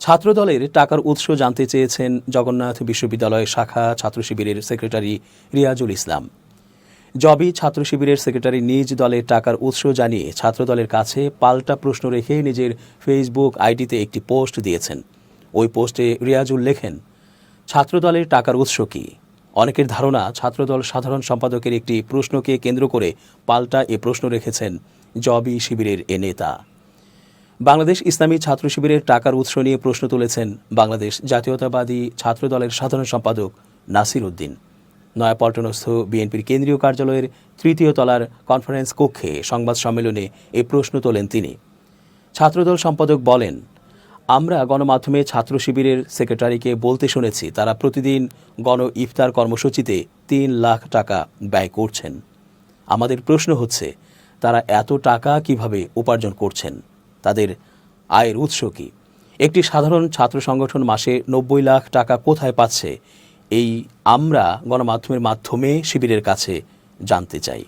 ছাত্রদলের টাকার উৎস জানতে চেয়েছেন জগন্নাথ বিশ্ববিদ্যালয় শাখা ছাত্র শিবিরের সেক্রেটারি রিয়াজুল ইসলাম। জবি ছাত্র শিবিরের সেক্রেটারি নিজ দলের টাকার উৎস জানিয়ে ছাত্রদলের কাছে পাল্টা প্রশ্ন রেখে নিজের ফেসবুক আইডিতে একটি পোস্ট দিয়েছেন। ওই পোস্টে রিয়াজুল লেখেন, ছাত্রদলের টাকার উৎস কি? অনেকের ধারণা ছাত্রদল সাধারণ সম্পাদকের একটি প্রশ্নকে কেন্দ্র করে পাল্টা এ প্রশ্ন রেখেছেন জবি শিবিরের এ নেতা। বাংলাদেশ ইসলামী ছাত্র শিবিরের টাকার উৎস নিয়ে প্রশ্ন তুলেছেন বাংলাদেশ জাতীয়তাবাদী ছাত্রদলের সাধারণ সম্পাদক নাসির উদ্দিন। নয়াপল্টনস্থ বিএনপির কেন্দ্রীয় কার্যালয়ের ৩য় তলার কনফারেন্স কক্ষে সংবাদ সম্মেলনে এ প্রশ্ন তোলেন তিনি। ছাত্রদল সম্পাদক বলেন, আমরা গণমাধ্যমে ছাত্র শিবিরের সেক্রেটারিকে বলতে শুনেছি তারা প্রতিদিন গণ ইফতার কর্মসূচিতে ৩ লাখ টাকা ব্যয় করছেন। আমাদের প্রশ্ন হচ্ছে, তারা এত টাকা কিভাবে উপার্জন করছেন? তাদের আয়ের উৎস কি? একটি সাধারণ ছাত্র সংগঠন মাসে ৯০ লাখ টাকা কোথায় পাচ্ছে? এই আমরা গণমাধ্যমের মাধ্যমে শিবিরের কাছে জানতে চাই।